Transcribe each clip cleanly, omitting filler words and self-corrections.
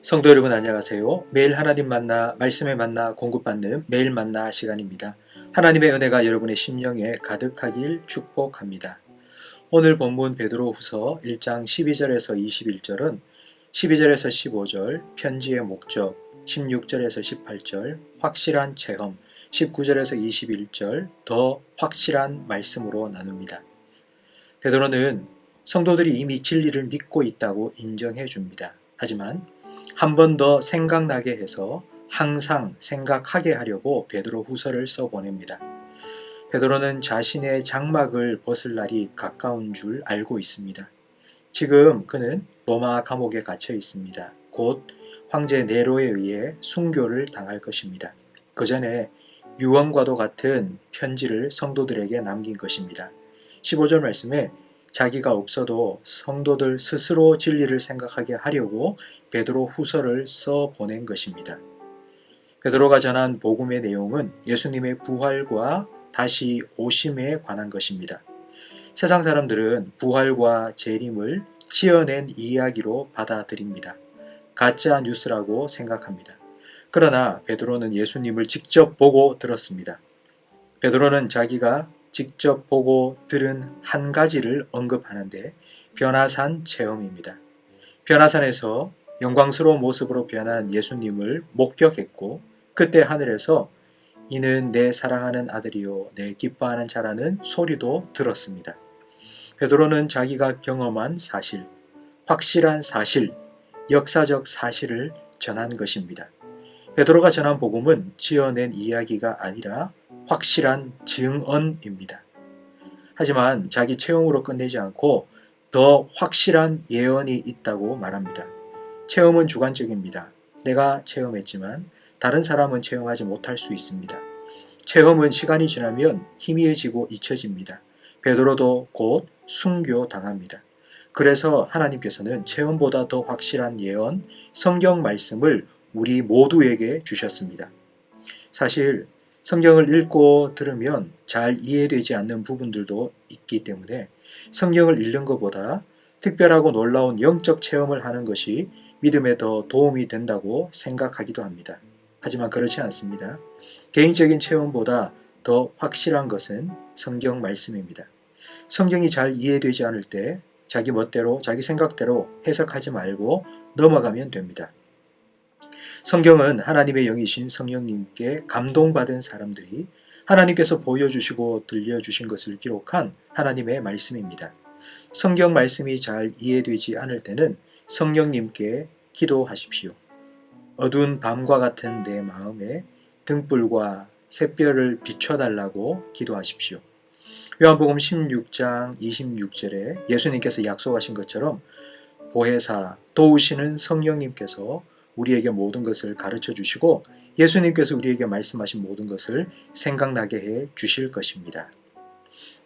성도 여러분 안녕하세요. 매일 하나님 만나 말씀에 만나 공급받는 매일 만나 시간입니다. 하나님의 은혜가 여러분의 심령에 가득하길 축복합니다. 오늘 본문 베드로후서 1장 12절에서 21절은 12절에서 15절 편지의 목적, 16절에서 18절 확실한 체험, 19절에서 21절 더 확실한 말씀으로 나눕니다. 베드로는 성도들이 이미 진리를 믿고 있다고 인정해 줍니다. 하지만 한 번 더 생각나게 해서 항상 생각하게 하려고 베드로 후서를 써보냅니다. 베드로는 자신의 장막을 벗을 날이 가까운 줄 알고 있습니다. 지금 그는 로마 감옥에 갇혀 있습니다. 곧 황제 네로에 의해 순교를 당할 것입니다. 그 전에 유언과도 같은 편지를 성도들에게 남긴 것입니다. 15절 말씀에 자기가 없어도 성도들 스스로 진리를 생각하게 하려고 베드로 후서를 써 보낸 것입니다. 베드로가 전한 복음의 내용은 예수님의 부활과 다시 오심에 관한 것입니다. 세상 사람들은 부활과 재림을 지어낸 이야기로 받아들입니다. 가짜 뉴스라고 생각합니다. 그러나 베드로는 예수님을 직접 보고 들었습니다. 베드로는 자기가 직접 보고 들은 한 가지를 언급하는데 변화산 체험입니다. 변화산에서 영광스러운 모습으로 변한 예수님을 목격했고 그때 하늘에서 이는 내 사랑하는 아들이요 내 기뻐하는 자라는 소리도 들었습니다. 베드로는 자기가 경험한 사실, 확실한 사실, 역사적 사실을 전한 것입니다. 베드로가 전한 복음은 지어낸 이야기가 아니라 확실한 증언입니다. 하지만 자기 체험으로 끝내지 않고 더 확실한 예언이 있다고 말합니다. 체험은 주관적입니다. 내가 체험했지만 다른 사람은 체험하지 못할 수 있습니다. 체험은 시간이 지나면 희미해지고 잊혀집니다. 베드로도 곧 순교당합니다. 그래서 하나님께서는 체험보다 더 확실한 예언, 성경 말씀을 우리 모두에게 주셨습니다. 사실 성경을 읽고 들으면 잘 이해되지 않는 부분들도 있기 때문에 성경을 읽는 것보다 특별하고 놀라운 영적 체험을 하는 것이 믿음에 더 도움이 된다고 생각하기도 합니다. 하지만 그렇지 않습니다. 개인적인 체험보다 더 확실한 것은 성경 말씀입니다. 성경이 잘 이해되지 않을 때 자기 멋대로, 자기 생각대로 해석하지 말고 넘어가면 됩니다. 성경은 하나님의 영이신 성령님께 감동받은 사람들이 하나님께서 보여주시고 들려주신 것을 기록한 하나님의 말씀입니다. 성경 말씀이 잘 이해되지 않을 때는 성령님께 기도하십시오. 어두운 밤과 같은 내 마음에 등불과 샛별을 비춰달라고 기도하십시오. 요한복음 16장 26절에 예수님께서 약속하신 것처럼 보혜사, 도우시는 성령님께서 우리에게 모든 것을 가르쳐 주시고 예수님께서 우리에게 말씀하신 모든 것을 생각나게 해 주실 것입니다.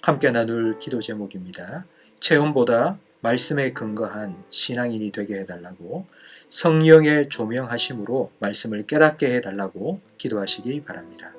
함께 나눌 기도 제목입니다. 체험보다 말씀에 근거한 신앙인이 되게 해달라고 성령의 조명하심으로 말씀을 깨닫게 해달라고 기도하시기 바랍니다.